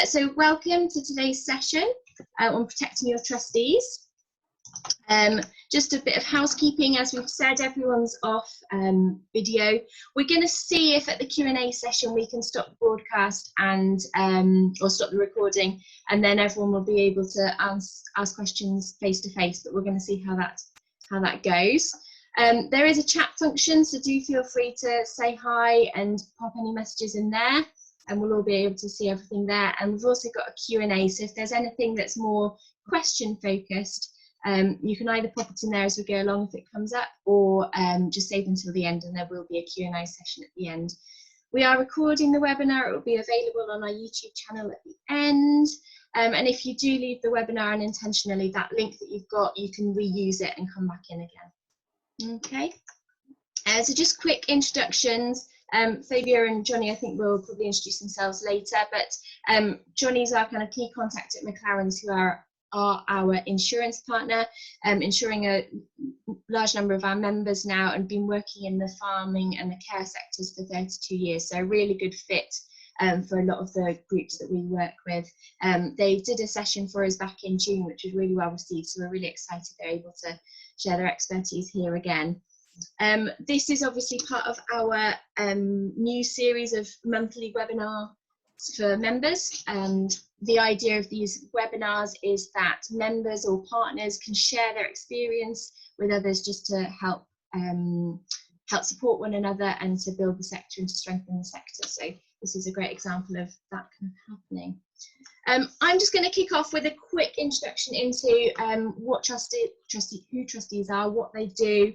So welcome to today's session on protecting your trustees. Just a bit of housekeeping. As we've said, everyone's off video. We're going to see if at the Q&A session we can stop the broadcast and or stop the recording, and then everyone will be able to ask questions face to face. But we're going to see how that goes. There is a chat function, so do feel free to say hi and pop any messages in there, and we'll all be able to see everything there. And we've also got a Q&A, so if there's anything that's more question focused, you can either pop it in there as we go along if it comes up, or just save until the end, and there will be a Q&A session at the end. We are recording the webinar. It will be available on our YouTube channel at the end. And if you do leave the webinar unintentionally, that link that you've got, you can reuse it and come back in again. Okay. So just quick introductions. Fabio and Johnny, I think, will probably introduce themselves later, but Johnny's our kind of key contact at McClarrons, who are our insurance partner, insuring a large number of our members now, and been working in the farming and the care sectors for 32 years, so a really good fit for a lot of the groups that we work with. They did a session for us back in June, which was really well received, so we're really excited they're able to share their expertise here again. This is obviously part of our new series of monthly webinars for members. The idea of these webinars is that members or partners can share their experience with others, just to help support one another and to build the sector and to strengthen the sector. So this is a great example of that kind of happening. I'm just going to kick off with a quick introduction into what who trustees are, what they do,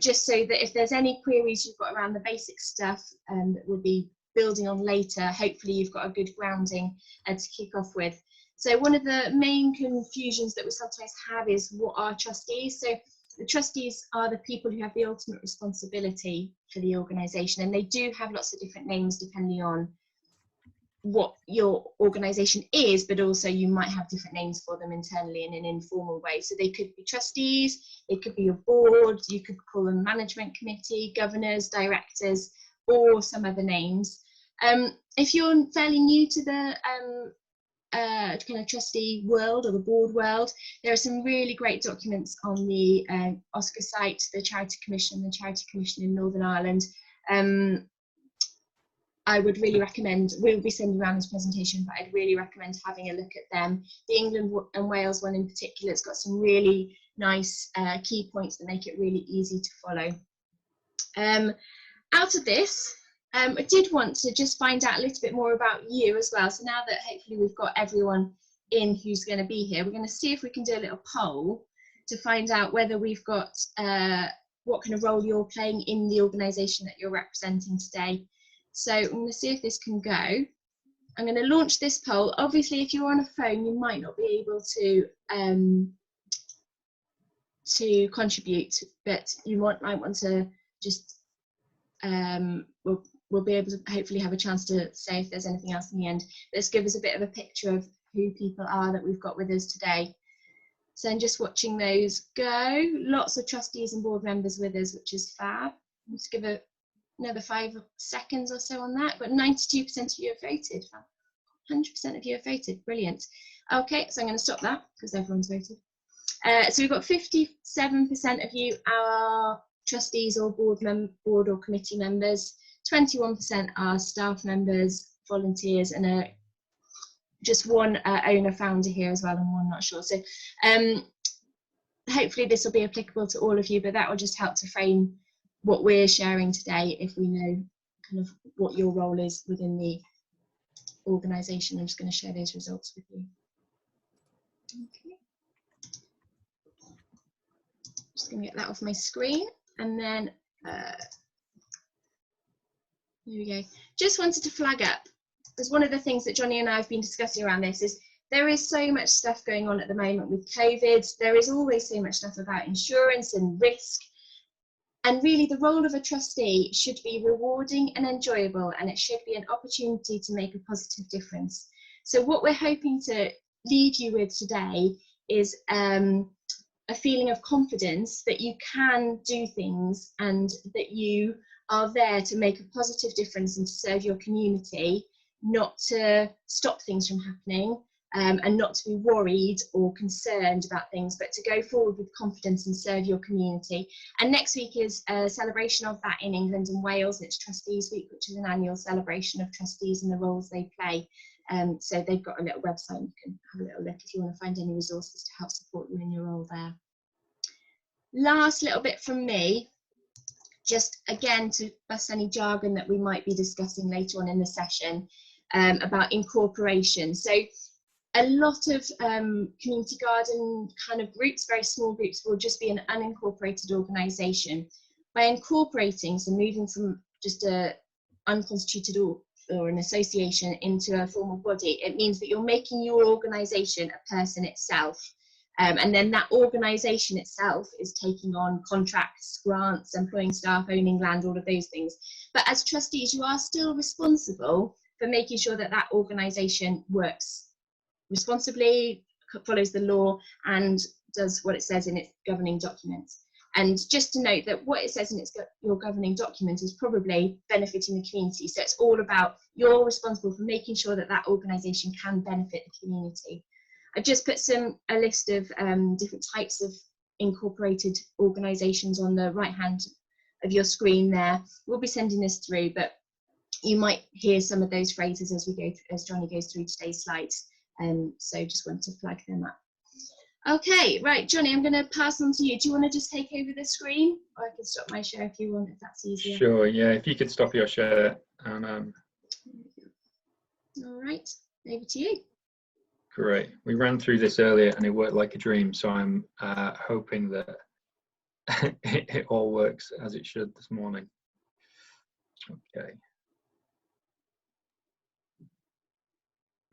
just so that if there's any queries you've got around the basic stuff that we'll be building on later, hopefully you've got a good grounding to kick off with. So one of the main confusions that we sometimes have is, what are trustees? So the trustees are the people who have the ultimate responsibility for the organisation, and they do have lots of different names depending on what your organisation is, but also you might have different names for them internally in an informal way. So they could be trustees, it could be your board, you could call them management committee, governors, directors, or some other names. If you're fairly new to the kind of trustee world or the board world, there are some really great documents on the OSCR site, the Charity Commission in Northern Ireland. I would really recommend, we'll be sending around this presentation, but I'd really recommend having a look at them. The England and Wales one in particular, it's got some really nice key points that make it really easy to follow. Out of this, I did want to just find out a little bit more about you as well. So now that hopefully we've got everyone in who's going to be here, we're going to see if we can do a little poll to find out whether we've got what kind of role you're playing in the organisation that you're representing today. So I'm going to see if this can go. I'm going to launch this poll. Obviously, if you're on a phone, you might not be able to contribute, but you might want to just we'll be able to hopefully have a chance to say if there's anything else in the end. Let's give us a bit of a picture of who people are that we've got with us today. So I'm just watching those go. Lots of trustees and board members with us, which is fab. Let's give another 5 seconds or so on that, but 92% of you have voted. 100% of you have voted. Brilliant. Okay, so I'm going to stop that because everyone's voted. So we've got 57% of you are trustees or board or committee members. 21% are staff members, volunteers, and just one owner founder here as well, and one not sure. So hopefully this will be applicable to all of you, but that will just help to frame what we're sharing today, if we know kind of what your role is within the organisation. I'm just going to share those results with you. Okay. Just going to get that off my screen, and then here we go. Just wanted to flag up, because one of the things that Johnny and I have been discussing around this is there is so much stuff going on at the moment with COVID. There is always so much stuff about insurance and risk. And really, the role of a trustee should be rewarding and enjoyable, and it should be an opportunity to make a positive difference. So what we're hoping to leave you with today is a feeling of confidence that you can do things, and that you are there to make a positive difference and to serve your community not to stop things from happening, and not to be worried or concerned about things, but to go forward with confidence and serve your community. And next week is a celebration of that in England and Wales. It's Trustees Week, which is an annual celebration of trustees and the roles they play. So they've got a little website, you can have a little look if you want to find any resources to help support you in your role there. Last little bit from me, just again to bust any jargon that we might be discussing later on in the session, about incorporation. So a lot of community garden kind of groups, very small groups, will just be an unincorporated organisation. By incorporating, so moving from just a unconstituted or an association into a formal body, it means that you're making your organisation a person itself. And then that organisation itself is taking on contracts, grants, employing staff, owning land, all of those things. But as trustees, you are still responsible for making sure that that organisation works responsibly, follows the law, and does what it says in its governing documents. And just to note that what it says in your governing document is probably benefiting the community. So it's all about you're responsible for making sure that that organisation can benefit the community. I've just put a list of different types of incorporated organisations on the right hand of your screen there. We'll be sending this through, but you might hear some of those phrases as we go through, as Johnny goes through today's slides. So just wanted to flag them up. Okay, right, Johnny, I'm going to pass on to you. Do you want to just take over the screen? Or I can stop my share if you want, if that's easier. Sure, yeah, if you could stop your share. And, all right, over to you. Great. We ran through this earlier and it worked like a dream, so I'm hoping that it all works as it should this morning. Okay.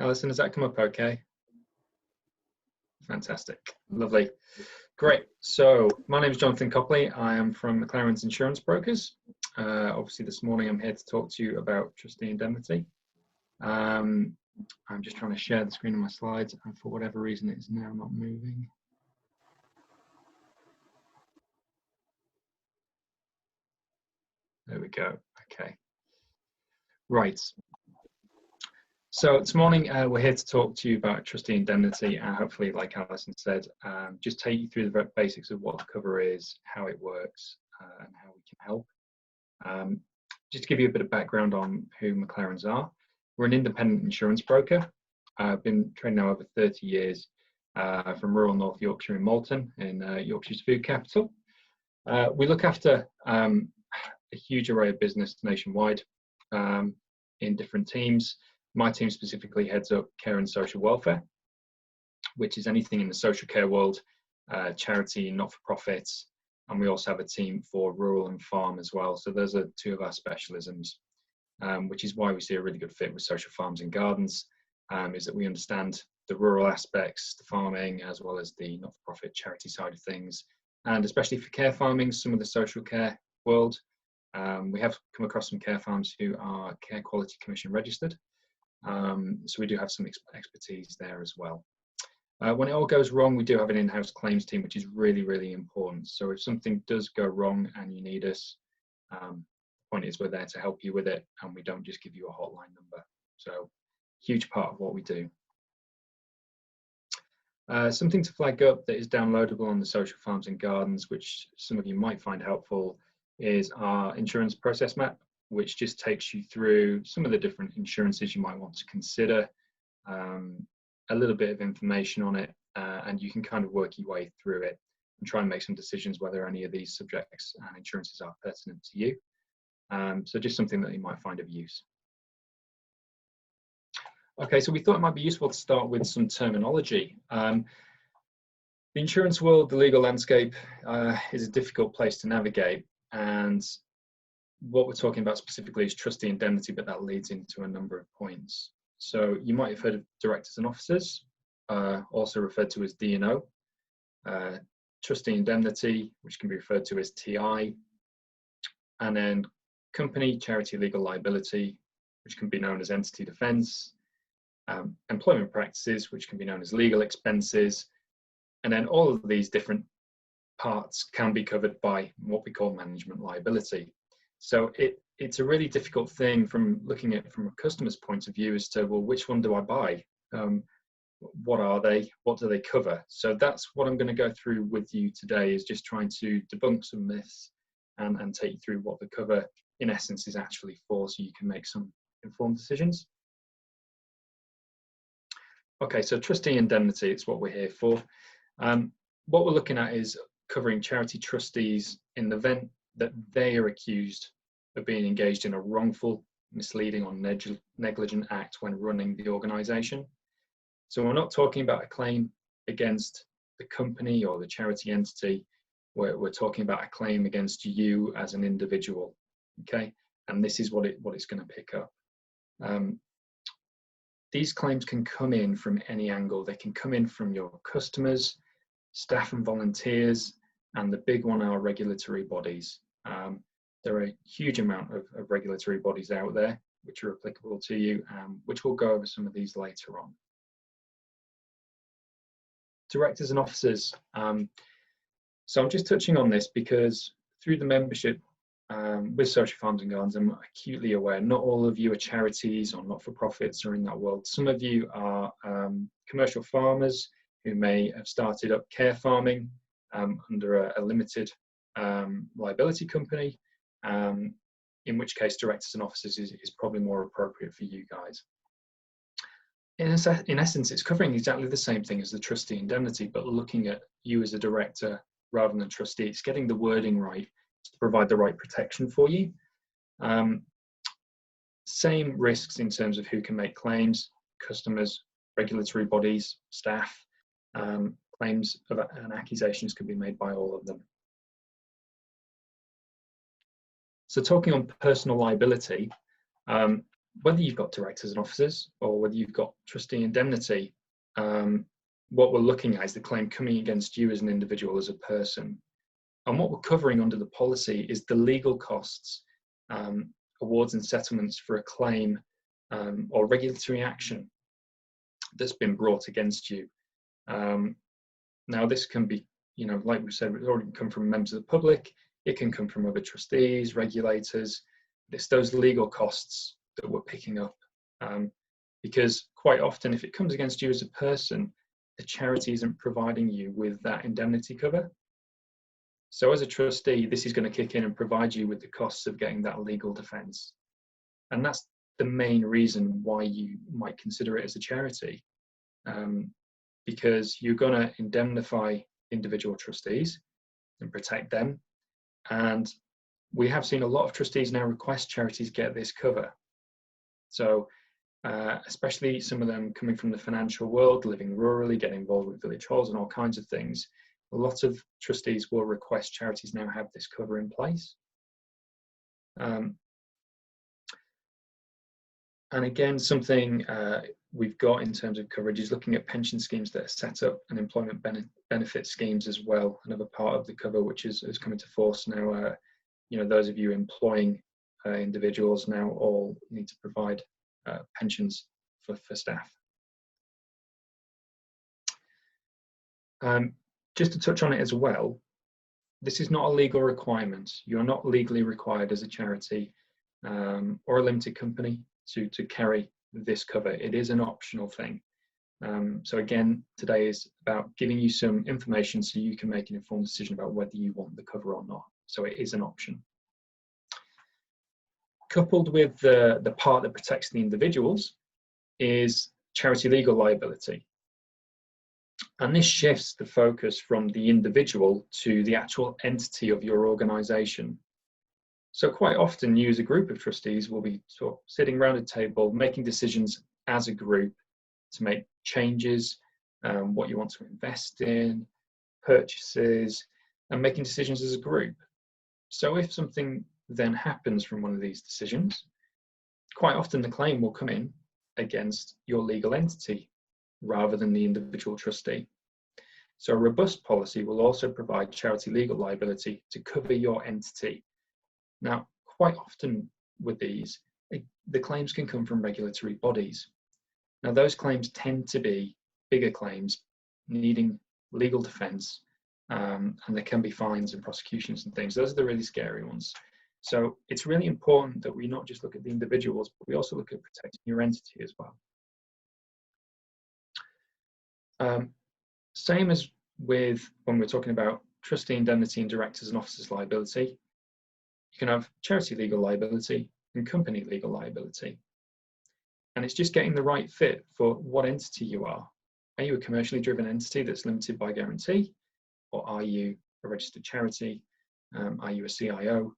Alison, has that come up okay? Fantastic. Lovely. Great. So my name is Jonathan Copley. I am from McClarrons Insurance Brokers. Obviously this morning I'm here to talk to you about Trustee Indemnity. I'm just trying to share the screen on my slides, and for whatever reason it is now not moving. There we go. Okay. Right. So this morning we're here to talk to you about Trustee Indemnity, and hopefully, like Alison said, just take you through the basics of what the cover is, how it works, and how we can help. Just to give you a bit of background on who McClarrons are, we're an independent insurance broker. I've been trading now over 30 years from rural North Yorkshire in Malton, in Yorkshire's food capital. We look after a huge array of business nationwide in different teams. My team specifically heads up care and social welfare, which is anything in the social care world, charity, not-for-profits, and we also have a team for rural and farm as well. So those are two of our specialisms, which is why we see a really good fit with social farms and gardens, is that we understand the rural aspects, the farming, as well as the not-for-profit charity side of things, and especially for care farming, some of the social care world. We have come across some care farms who are Care Quality Commission registered. So we do have some expertise there as well. When it all goes wrong, we do have an in-house claims team, which is really, really important. So if something does go wrong and you need us, the point is we're there to help you with it, and we don't just give you a hotline number. So huge part of what we do. Something to flag up that is downloadable on the social farms and gardens, which some of you might find helpful, is our insurance process map, which just takes you through some of the different insurances you might want to consider, a little bit of information on it, and you can kind of work your way through it and try and make some decisions whether any of these subjects and insurances are pertinent to you. So just something that you might find of use. Okay, so we thought it might be useful to start with some terminology. The insurance world, the legal landscape, is a difficult place to navigate, and what we're talking about specifically is trustee indemnity, but that leads into a number of points. So you might have heard of directors and officers, also referred to as D&O, trustee indemnity, which can be referred to as TI, and then company, charity, legal liability, which can be known as entity defense, employment practices, which can be known as legal expenses, and then all of these different parts can be covered by what we call management liability. So it it's a really difficult thing from looking at it from a customer's point of view as to, well, which one do I buy? What are they? What do they cover? So that's what I'm going to go through with you today, is just trying to debunk some myths and take you through what the cover in essence is actually for, so you can make some informed decisions. Okay, so trustee indemnity, it's what we're here for. What we're looking at is covering charity trustees in the event that they are accused of being engaged in a wrongful, misleading or negligent act when running the organisation. So we're not talking about a claim against the company or the charity entity. We're talking about a claim against you as an individual, okay? And this is what it's going to pick up. These claims can come in from any angle. They can come in from your customers, staff and volunteers, and the big one are regulatory bodies. There are a huge amount of regulatory bodies out there which are applicable to you, which we'll go over some of these later on. Directors and officers. So I'm just touching on this because through the membership with Social Farms and Gardens, I'm acutely aware not all of you are charities or not-for-profits or in that world. Some of you are commercial farmers who may have started up care farming under a limited liability company, in which case directors and officers is probably more appropriate for you guys. In essence, it's covering exactly the same thing as the trustee indemnity, but looking at you as a director rather than trustee. It's getting the wording right to provide the right protection for you. Same risks in terms of who can make claims: customers, regulatory bodies, staff. Claims and accusations can be made by all of them. So talking on personal liability, whether you've got directors and officers or whether you've got trustee indemnity, what we're looking at is the claim coming against you as an individual, as a person. And what we're covering under the policy is the legal costs, awards and settlements for a claim or regulatory action that's been brought against you. Now this can be, like we said, it already come from members of the public. It can come from other trustees, regulators. It's those legal costs that we're picking up, because quite often if it comes against you as a person, the charity isn't providing you with that indemnity cover. So as a trustee, this is going to kick in and provide you with the costs of getting that legal defence. And that's the main reason why you might consider it as a charity, because you're going to indemnify individual trustees and protect them. And we have seen a lot of trustees now request charities get this cover. So especially some of them coming from the financial world, living rurally, getting involved with village halls and all kinds of things, a lot of trustees will request charities now have this cover in place. And again, something we've got in terms of coverage is looking at pension schemes that are set up and employment benefit schemes as well. Another part of the cover which is coming to force now. Those of you employing individuals now all need to provide pensions for staff. Just to touch on it as well, this is not a legal requirement. You're not legally required as a charity or a limited company to carry this cover. It is an optional thing. So again, today is about giving you some information so you can make an informed decision about whether you want the cover or not. So it is an option. Coupled with the part that protects the individuals is charity legal liability. And this shifts the focus from the individual to the actual entity of your organisation. So quite often you as a group of trustees will be sort of sitting around a table making decisions as a group to make changes, what you want to invest in, purchases, and making decisions as a group. So if something then happens from one of these decisions, quite often the claim will come in against your legal entity rather than the individual trustee. So a robust policy will also provide charity legal liability to cover your entity. Now, quite often with these, the claims can come from regulatory bodies. Now, those claims tend to be bigger claims needing legal defence, and there can be fines and prosecutions and things. Those are the really scary ones. So it's really important that we not just look at the individuals, but we also look at protecting your entity as well. Same as with when we're talking about trustee indemnity and directors and officers liability, you can have charity legal liability and company legal liability. And it's just getting the right fit for what entity you are. Are you a commercially driven entity that's limited by guarantee? Or are you a registered charity? Are you a CIO?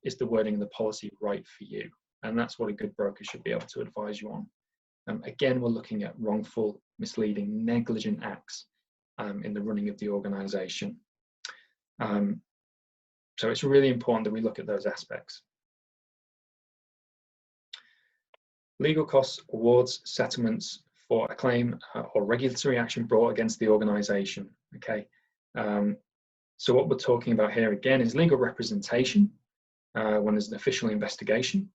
Is the wording of the policy right for you? And that's what a good broker should be able to advise you on. Again, we're looking at wrongful, misleading, negligent acts in the running of the organisation. So it's really important that we look at those aspects. Legal costs, awards, settlements for a claim or regulatory action brought against the organisation. Okay. So what we're talking about here again is legal representation when there's an official investigation.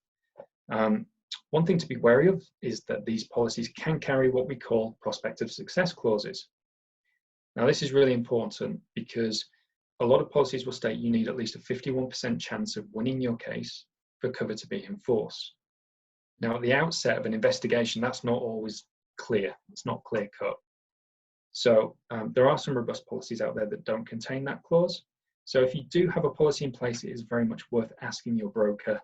One thing to be wary of is that these policies can carry what we call prospective success clauses. Now, this is really important because a lot of policies will state you need at least a 51% chance of winning your case for cover to be enforced. Now, at the outset of an investigation, that's not always clear. It's not clear cut. So there are some robust policies out there that don't contain that clause. So if you do have a policy in place, it is very much worth asking your broker,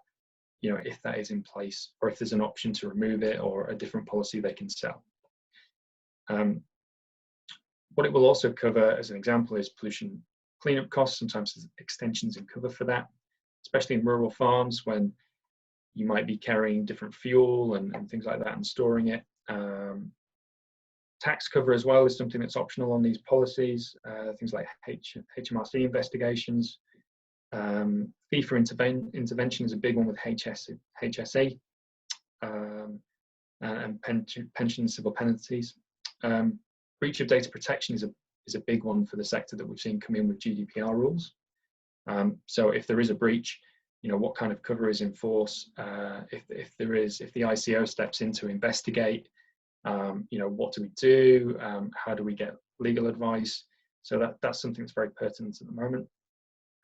you know, if that is in place or if there's an option to remove it or a different policy they can sell. What it will also cover, as an example, is pollution cleanup costs. Sometimes there's extensions in cover for that, especially in rural farms when you might be carrying different fuel and things like that and storing it. Tax cover as well is something that's optional on these policies, things like HMRC investigations. Fee for intervention is a big one with HSA and pension civil penalties. Breach of data protection is a big one for the sector that we've seen come in with GDPR rules. So if there is a breach, you know, what kind of cover is in force? If the ICO steps in to investigate, you know, what do we do? How do we get legal advice? So that's something that's very pertinent at the moment.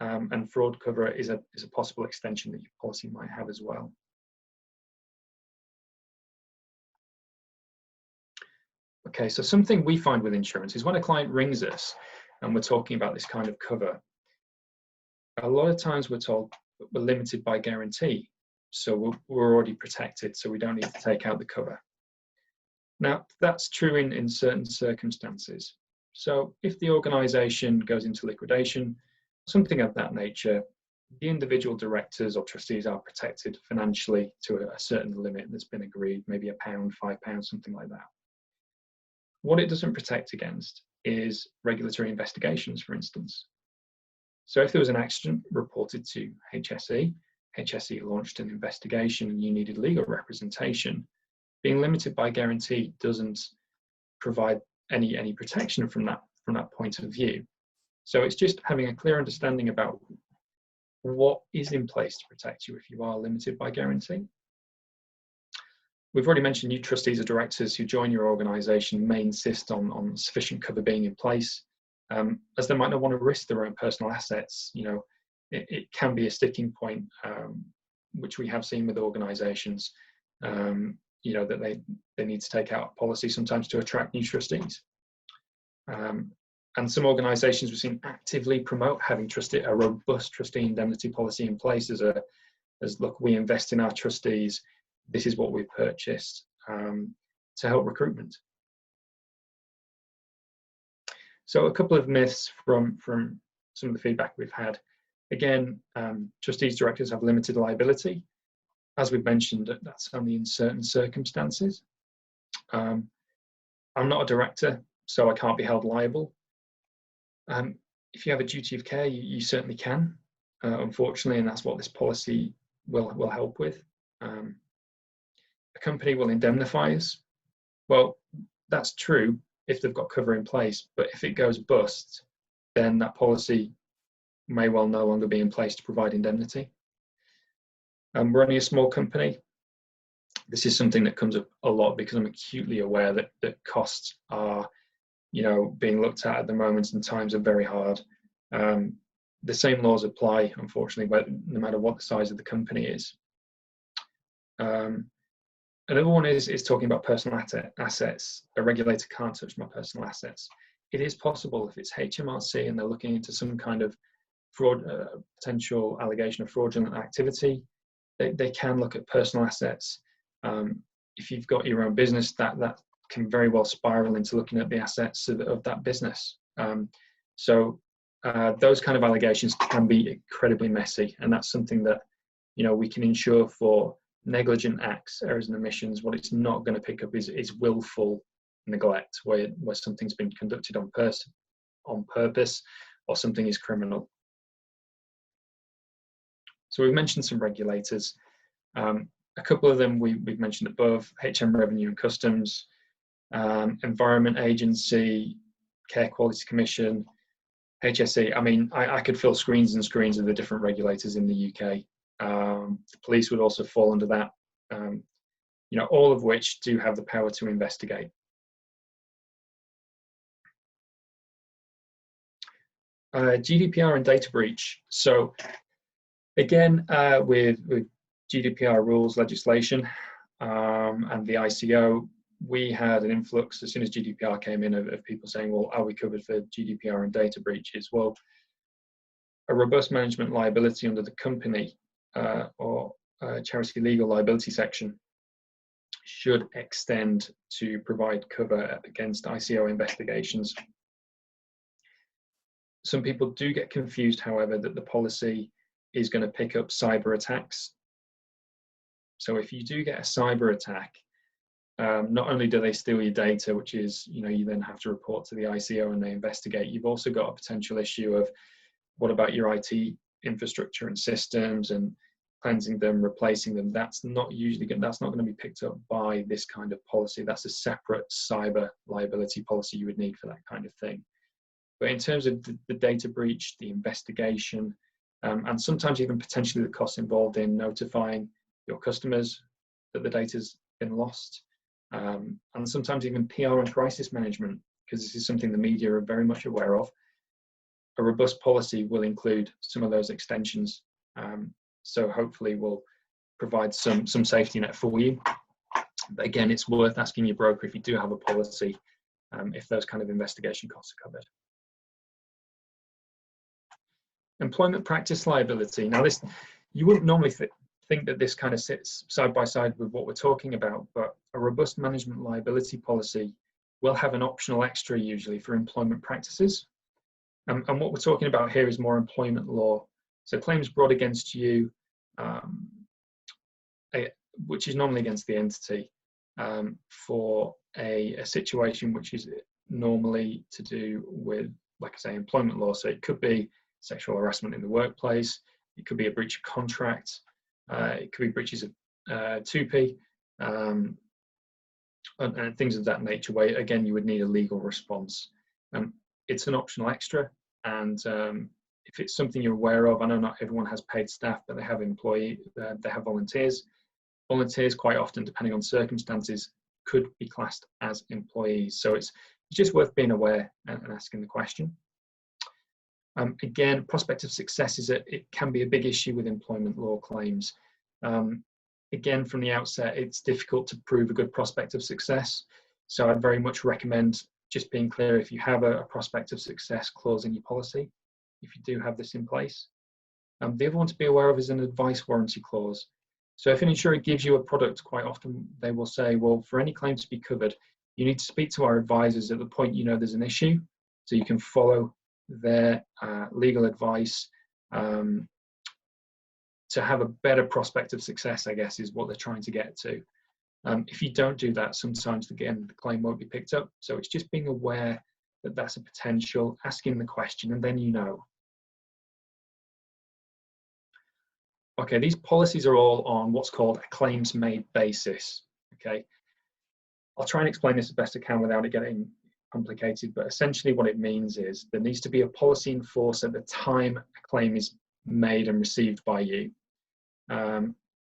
And fraud cover is a possible extension that your policy might have as well. Okay, so something we find with insurance is when a client rings us and we're talking about this kind of cover, a lot of times we're told we're limited by guarantee, so we're already protected, so we don't need to take out the cover. Now, that's true in certain circumstances. So if the organisation goes into liquidation, something of that nature, the individual directors or trustees are protected financially to a certain limit that's been agreed, maybe £1, £5, something like that. What it doesn't protect against is regulatory investigations, for instance. So if there was an accident reported to HSE, HSE launched an investigation and you needed legal representation, being limited by guarantee doesn't provide any protection from that point of view. So it's just having a clear understanding about what is in place to protect you if you are limited by guarantee. We've already mentioned new trustees or directors who join your organisation may insist on sufficient cover being in place, as they might not want to risk their own personal assets. You know, it can be a sticking point, which we have seen with organisations. You know, that they need to take out a policy sometimes to attract new trustees. And some organisations we've seen actively promote having a robust trustee indemnity policy in place as look, we invest in our trustees. This is what we've purchased to help recruitment. So a couple of myths from some of the feedback we've had. Again, trustees, directors have limited liability. As we've mentioned, that's only in certain circumstances. I'm not a director, so I can't be held liable. If you have a duty of care, you certainly can, unfortunately, and that's what this policy will help with. A company will indemnify us. Well, that's true if they've got cover in place, but if it goes bust, then that policy may well no longer be in place to provide indemnity. We're only a small company. This is something that comes up a lot because I'm acutely aware that costs are, you know, being looked at the moment and times are very hard. the same laws apply, unfortunately, no matter what the size of the company is. Another one is talking about personal assets. A regulator can't touch my personal assets. It is possible if it's HMRC and they're looking into some kind of fraud, potential allegation of fraudulent activity, they can look at personal assets. If you've got your own business, that can very well spiral into looking at the assets of that business. Those kind of allegations can be incredibly messy, and that's something that, you know, we can insure for negligent acts, errors and omissions. What it's not going to pick up is willful neglect, where something's been conducted on purpose, or something is criminal. So we've mentioned some regulators. A couple of them we've mentioned above: HM Revenue and Customs, Environment Agency, Care Quality Commission, HSE. I mean, I could fill screens and screens of the different regulators in the UK. The police would also fall under that, you know, all of which do have the power to investigate. GDPR and data breach. So again, with GDPR rules, legislation, and the ICO, we had an influx as soon as GDPR came in of people saying, well, are we covered for GDPR and data breaches? Well, a robust management liability under the company or charity legal liability section should extend to provide cover against ICO investigations. Some people do get confused, however, that the policy is going to pick up cyber attacks. So if you do get a cyber attack, not only do they steal your data, which is, you know, you then have to report to the ICO and they investigate, you've also got a potential issue of what about your IT infrastructure and systems and cleansing them, replacing them. That's not going to be picked up by this kind of policy. That's a separate cyber liability policy you would need for that kind of thing. But in terms of the data breach, the investigation, and sometimes even potentially the costs involved in notifying your customers that the data's been lost, and sometimes even PR and crisis management, because this is something the media are very much aware of. A robust policy will include some of those extensions, so hopefully will provide some safety net for you. But again, it's worth asking your broker if you do have a policy, if those kind of investigation costs are covered. Employment practice liability. Now, this, you wouldn't normally think that this kind of sits side by side with what we're talking about, but a robust management liability policy will have an optional extra usually for employment practices. And what we're talking about here is more employment law. So claims brought against you, which is normally against the entity, for a situation which is normally to do with, like I say, employment law. So it could be sexual harassment in the workplace, it could be a breach of contract, it could be breaches of 2P, and things of that nature, where again you would need a legal response. It's an optional extra, and if it's something you're aware of, I know not everyone has paid staff, but they have they have volunteers. Volunteers quite often, depending on circumstances, could be classed as employees. So it's just worth being aware and asking the question. Again, prospect of success it can be a big issue with employment law claims. Again, from the outset, it's difficult to prove a good prospect of success. So I'd very much recommend just being clear if you have a prospect of success clause in your policy, if you do have this in place. The other one to be aware of is an advice warranty clause. So if an insurer gives you a product, quite often they will say, well, for any claim to be covered, you need to speak to our advisors at the point you know there's an issue, so you can follow their legal advice to have a better prospect of success, I guess, is what they're trying to get to. If you don't do that, sometimes, again, the claim won't be picked up. So it's just being aware that that's a potential, asking the question, and then you know. Okay, these policies are all on what's called a claims made basis. Okay, I'll try and explain this as best I can without it getting complicated, but essentially what it means is there needs to be a policy in force at the time a claim is made and received by you.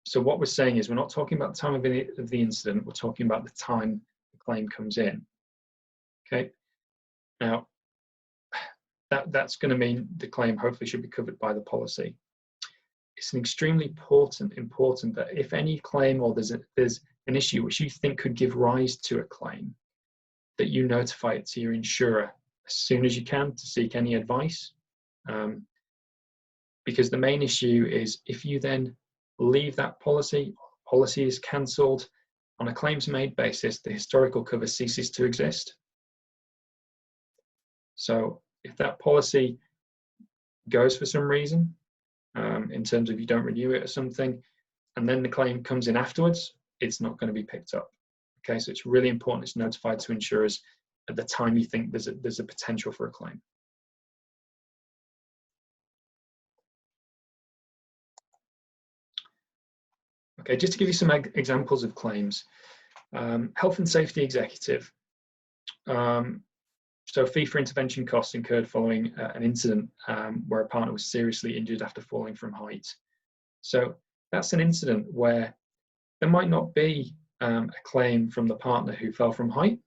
So what we're saying is we're not talking about the time of the incident, we're talking about the time the claim comes in. Okay, now that's going to mean the claim hopefully should be covered by the policy. It's an extremely important that if any claim or there's an issue which you think could give rise to a claim, that you notify it to your insurer as soon as you can to seek any advice. Because the main issue is if you then leave that policy is cancelled, on a claims made basis, the historical cover ceases to exist. So if that policy goes for some reason, in terms of you don't renew it or something, and then the claim comes in afterwards, it's not going to be picked up. Okay, so it's really important it's notified to insurers at the time you think there's a potential for a claim. Okay, just to give you some examples of claims. Health and safety executive. So fee for intervention costs incurred following an incident where a partner was seriously injured after falling from height. So that's an incident where there might not be a claim from the partner who fell from height.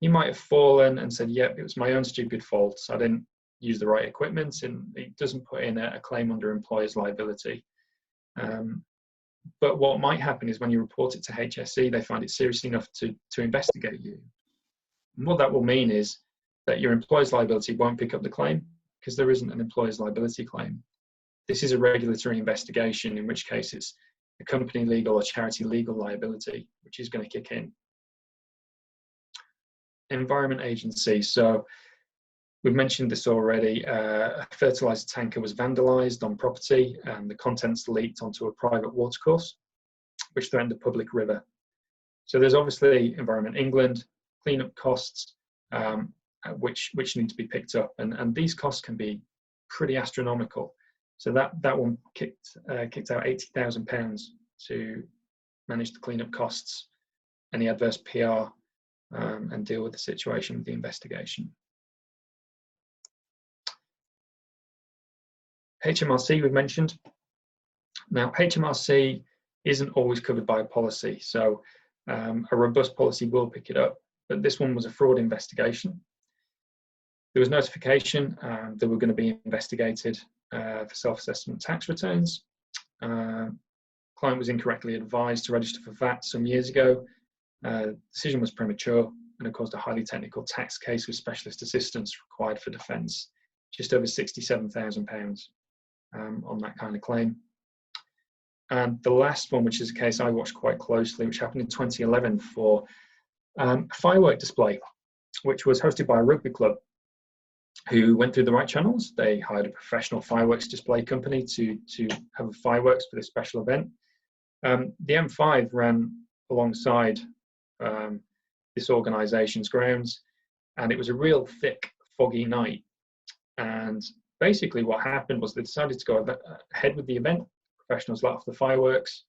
You might have fallen and said, yep, it was my own stupid fault. I didn't use the right equipment, and it doesn't put in a claim under employer's liability. But what might happen is when you report it to HSE, they find it serious enough to investigate you. And what that will mean is that your employer's liability won't pick up the claim because there isn't an employer's liability claim. This is a regulatory investigation, in which case it's a company legal or charity legal liability, which is going to kick in. Environment agency. So we've mentioned this already. A fertilizer tanker was vandalized on property and the contents leaked onto a private watercourse, which threatened a public river. So there's obviously Environment England, cleanup costs, which need to be picked up, and these costs can be pretty astronomical. So that one kicked out £80,000 to manage the cleanup costs, any adverse PR, and deal with the situation with the investigation. HMRC we've mentioned. Now HMRC isn't always covered by a policy, so a robust policy will pick it up, but this one was a fraud investigation. There was notification that we're going to be investigated for self-assessment tax returns. Client was incorrectly advised to register for VAT some years ago. Decision was premature and it caused a highly technical tax case with specialist assistance required for defence, just over £67,000 on that kind of claim. And the last one, which is a case I watched quite closely, which happened in 2011 for a firework display, which was hosted by a rugby club who went through the right channels. They hired a professional fireworks display company to have fireworks for this special event. The M5 ran alongside this organisation's grounds, and it was a real thick, foggy night. And basically what happened was they decided to go ahead with the event. Professionals let off the fireworks,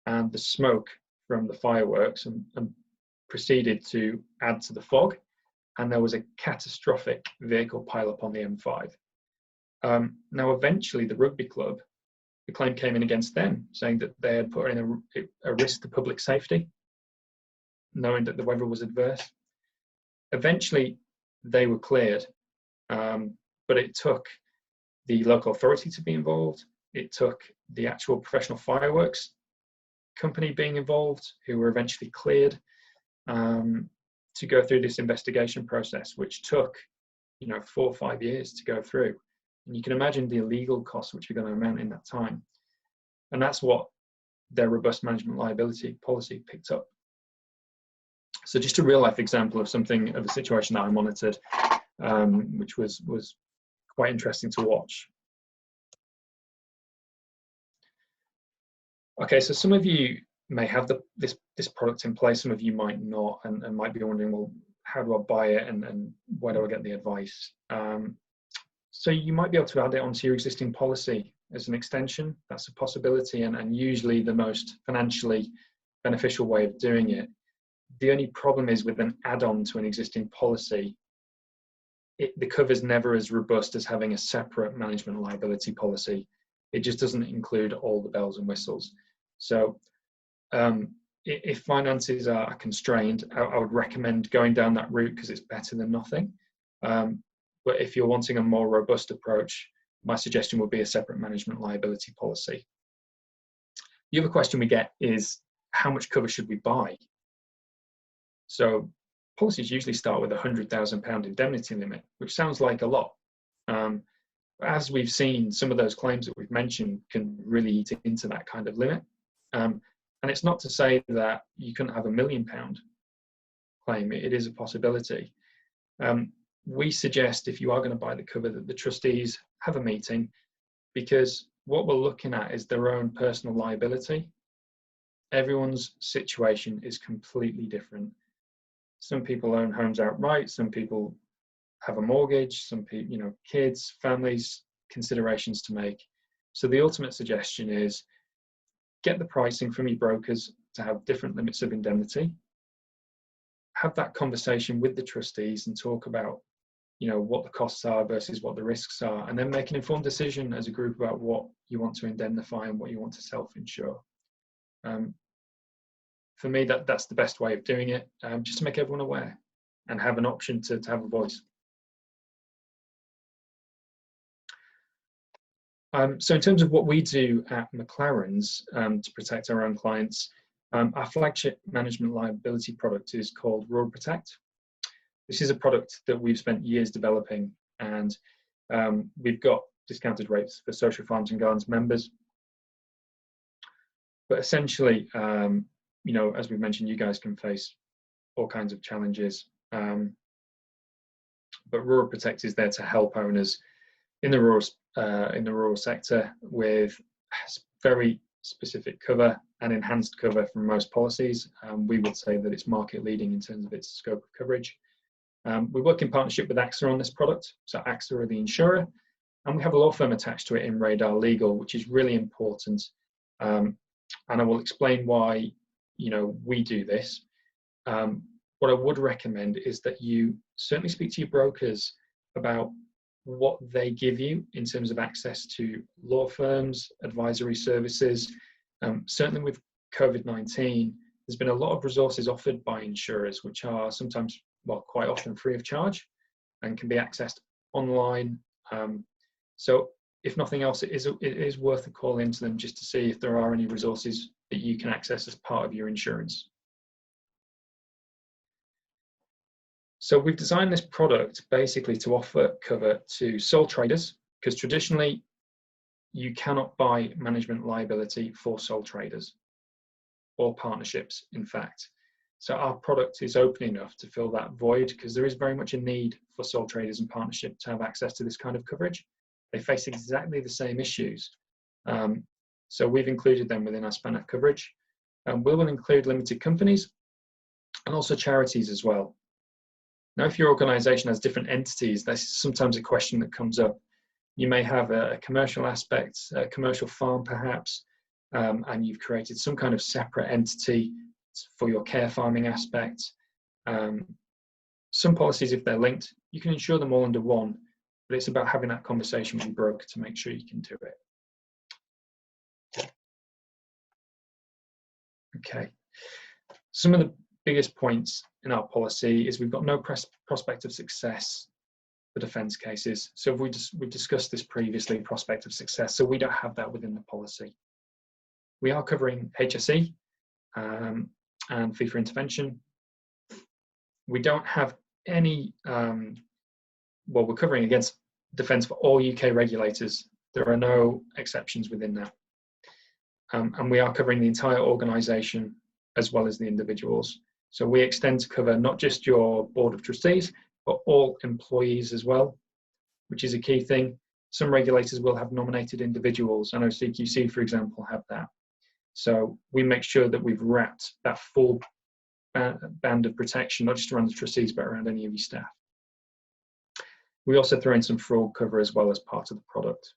and the smoke from the fireworks and proceeded to add to the fog, and there was a catastrophic vehicle pileup on the M5. Now eventually the rugby club, the claim came in against them, saying that they had put in a risk to public safety, knowing that the weather was adverse. Eventually they were cleared, but it took the local authority to be involved. It took the actual professional fireworks company being involved, who were eventually cleared, to go through this investigation process, which took 4 or 5 years to go through. And you can imagine the legal costs which are going to amount in that time. And that's what their robust management liability policy picked up. So just a real life example of something, of a situation that I monitored, which was quite interesting to watch. Okay, so some of you may have this product in place, some of you might not, and might be wondering, well, how do I buy it and where do I get the advice? So you might be able to add it onto your existing policy as an extension. That's a possibility, and usually the most financially beneficial way of doing it. The only problem is with an add-on to an existing policy, the cover's never as robust as having a separate management liability policy. It just doesn't include all the bells and whistles. So if finances are constrained, I would recommend going down that route because it's better than nothing. But if you're wanting a more robust approach, my suggestion would be a separate management liability policy. The other question we get is, how much cover should we buy? So policies usually start with a £100,000 indemnity limit, which sounds like a lot. As we've seen, some of those claims that we've mentioned can really eat into that kind of limit. And it's not to say that you couldn't have £1 million claim. It is a possibility. We suggest, if you are going to buy the cover, that the trustees have a meeting, because what we're looking at is their own personal liability. Everyone's situation is completely different. Some people own homes outright, some people have a mortgage, some people, kids, families, considerations to make. So the ultimate suggestion is get the pricing from your brokers to have different limits of indemnity. Have that conversation with the trustees and talk about, what the costs are versus what the risks are, and then make an informed decision as a group about what you want to indemnify and what you want to self-insure. For me, that's the best way of doing it, just to make everyone aware and have an option to have a voice. So in terms of what we do at McClarrons to protect our own clients, our flagship management liability product is called Rural Protect. This is a product that we've spent years developing, and we've got discounted rates for social farms and gardens members. But essentially, as we've mentioned, you guys can face all kinds of challenges. But Rural Protect is there to help owners in the rural sector with very specific cover and enhanced cover from most policies. We would say that it's market leading in terms of its scope of coverage. We work in partnership with AXA on this product. So AXA are the insurer, and we have a law firm attached to it in Radar Legal, which is really important. And I will explain why, we do this. What I would recommend is that you certainly speak to your brokers about what they give you in terms of access to law firms, advisory services. Certainly with COVID-19, there's been a lot of resources offered by insurers, which are sometimes, quite often free of charge and can be accessed online. So if nothing else, it is worth a call into them just to see if there are any resources that you can access as part of your insurance. So we've designed this product basically to offer cover to sole traders, because traditionally you cannot buy management liability for sole traders or partnerships, in fact. So our product is open enough to fill that void, because there is very much a need for sole traders and partnerships to have access to this kind of coverage. They face exactly the same issues. So we've included them within our span of coverage. We will include limited companies and also charities as well. Now, if your organization has different entities, that's sometimes a question that comes up. You may have a commercial aspect, a commercial farm perhaps, and you've created some kind of separate entity for your care farming aspect. Some policies, if they're linked, you can insure them all under one, but it's about having that conversation with your broker to make sure you can do it. Okay. Some of the biggest points in our policy is we've got no prospect of success for defence cases. So we've discussed this previously, prospect of success, so we don't have that within the policy. We are covering HSE and fee for intervention. We don't have any, we're covering against defence for all UK regulators. There are no exceptions within that. And we are covering the entire organisation as well as the individuals. So we extend to cover not just your board of trustees, but all employees as well, which is a key thing. Some regulators will have nominated individuals. I know CQC, for example, have that. So we make sure that we've wrapped that full band of protection, not just around the trustees, but around any of your staff. We also throw in some fraud cover as well as part of the product.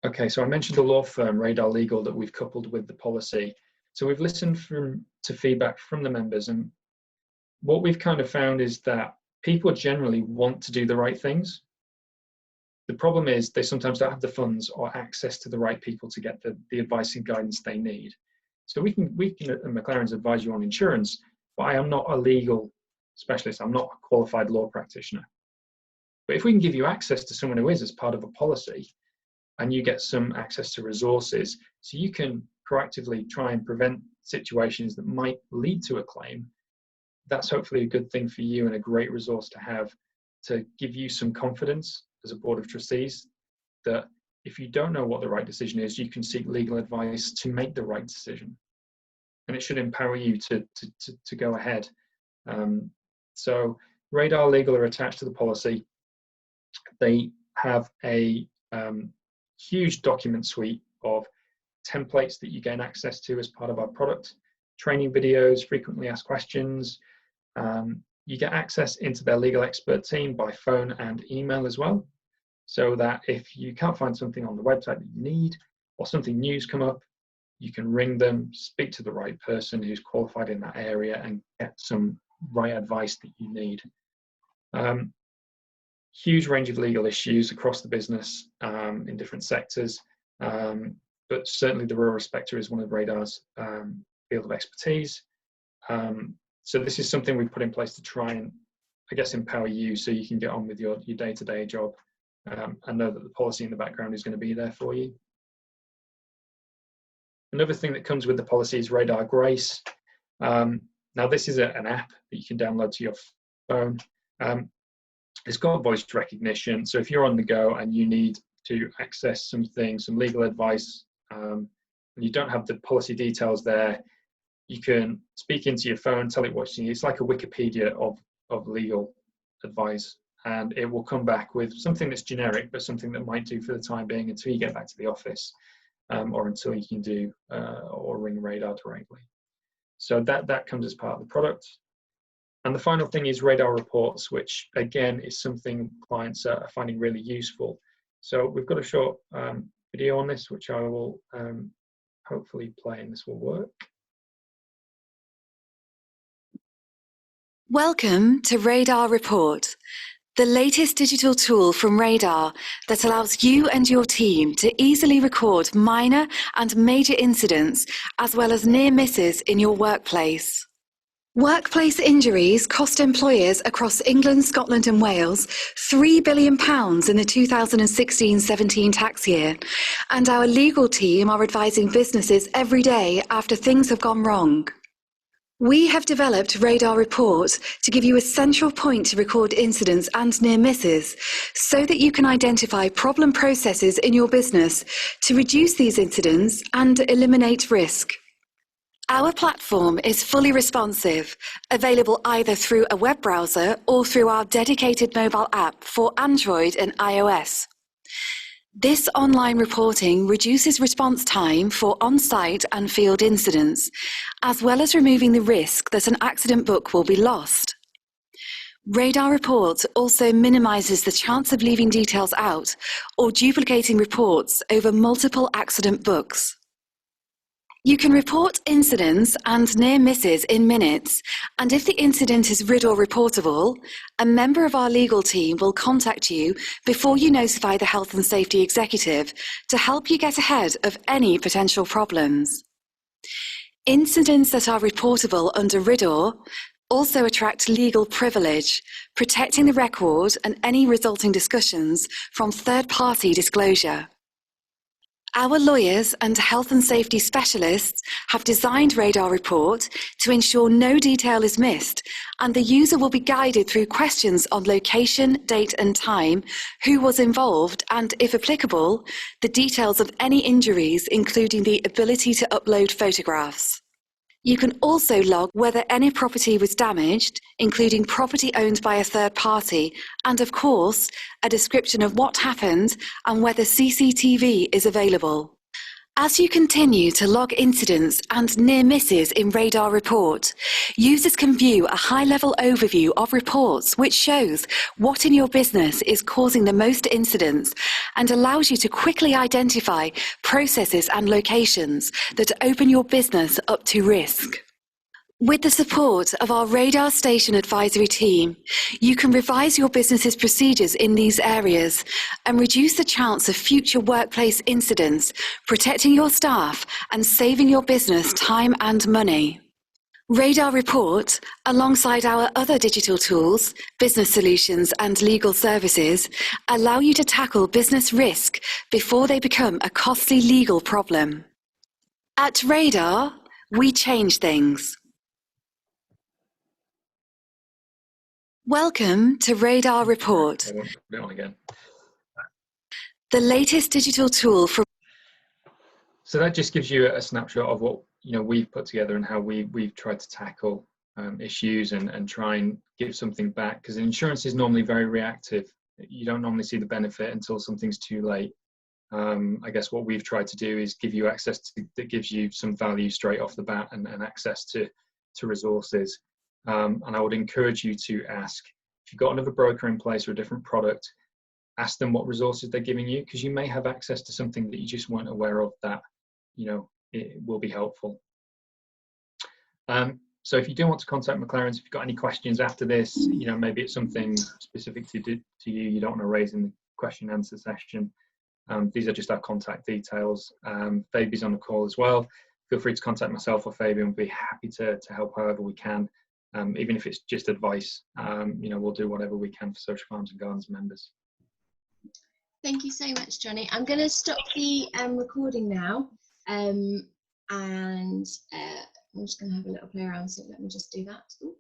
Okay, so I mentioned the law firm, Radar Legal, that we've coupled with the policy. So we've listened to feedback from the members, and what we've kind of found is that people generally want to do the right things. The problem is they sometimes don't have the funds or access to the right people to get the advice and guidance they need. So we can at McClarrons advise you on insurance, but I am not a legal specialist. I'm not a qualified law practitioner. But if we can give you access to someone who is as part of a policy, and you get some access to resources, so you can proactively try and prevent situations that might lead to a claim, that's hopefully a good thing for you and a great resource to have to give you some confidence as a board of trustees that if you don't know what the right decision is, you can seek legal advice to make the right decision. And it should empower you to go ahead. So Radar Legal are attached to the policy. They have a huge document suite of templates that you gain access to as part of our product, training videos, frequently asked questions. You get access into their legal expert team by phone and email as well, so that if you can't find something on the website that you need, or something new's come up, you can ring them, speak to the right person who's qualified in that area, and get some right advice that you need. Huge range of legal issues across the business in different sectors, but certainly the rural respector is one of Radar's field of expertise. So this is something we've put in place to try and, I guess, empower you so you can get on with your day-to-day job and know that the policy in the background is going to be there for you. Another thing that comes with the policy is Radar Grace. Now this is an app that you can download to your phone. It's got voice recognition, so if you're on the go and you need to access some legal advice, and you don't have the policy details there, you can speak into your phone, tell it what you need. It's like a Wikipedia of legal advice, and it will come back with something that's generic, but something that might do for the time being until you get back to the office, or until you can do or ring Radar directly. So that comes as part of the product. And the final thing is Radar Reports, which again is something clients are finding really useful. So we've got a short video on this, which I will hopefully play, and this will work. Welcome to Radar Report, the latest digital tool from Radar that allows you and your team to easily record minor and major incidents as well as near misses in your workplace. Workplace injuries cost employers across England, Scotland and Wales £3 billion in the 2016-17 tax year, and our legal team are advising businesses every day after things have gone wrong. We have developed Radar Report to give you a central point to record incidents and near misses so that you can identify problem processes in your business to reduce these incidents and eliminate risk. Our platform is fully responsive, available either through a web browser or through our dedicated mobile app for Android and iOS. This online reporting reduces response time for on-site and field incidents, as well as removing the risk that an accident book will be lost. Radar Report also minimises the chance of leaving details out or duplicating reports over multiple accident books. You can report incidents and near misses in minutes, and if the incident is RIDDOR reportable, a member of our legal team will contact you before you notify the Health and Safety Executive to help you get ahead of any potential problems. Incidents that are reportable under RIDDOR also attract legal privilege, protecting the record and any resulting discussions from third-party disclosure. Our lawyers and health and safety specialists have designed Radar Report to ensure no detail is missed, and the user will be guided through questions on location, date and time, who was involved, and, if applicable, the details of any injuries, including the ability to upload photographs. You can also log whether any property was damaged, including property owned by a third party, and of course, a description of what happened and whether CCTV is available. As you continue to log incidents and near misses in Radar Report, users can view a high-level overview of reports which shows what in your business is causing the most incidents and allows you to quickly identify processes and locations that open your business up to risk. With the support of our Radar Station Advisory team, you can revise your business's procedures in these areas and reduce the chance of future workplace incidents, protecting your staff and saving your business time and money. Radar Report, alongside our other digital tools, business solutions and legal services, allow you to tackle business risk before they become a costly legal problem. At Radar, we change things. Welcome to Radar Report, I won't put it on again. the latest digital tool for... So that just gives you a snapshot of what we've put together and how we've tried to tackle issues and try and give something back, because insurance is normally very reactive. You don't normally see the benefit until something's too late. I guess what we've tried to do is give you access that gives you some value straight off the bat and access to resources. And I would encourage you to ask, if you've got another broker in place or a different product, ask them what resources they're giving you, because you may have access to something that you just weren't aware of that it will be helpful. So if you do want to contact McClarrons, if you've got any questions after this, maybe it's something specific to you don't want to raise in the question and answer session, these are just our contact details. Fabi's on the call as well. Feel free to contact myself or Fabi, and we'll be happy to help however we can, even if it's just advice. We'll do whatever we can for Social Farms and Gardens members. Thank you so much, Johnny. I'm going to stop the recording now, and I'm just going to have a little play around, so let me just do that. Ooh.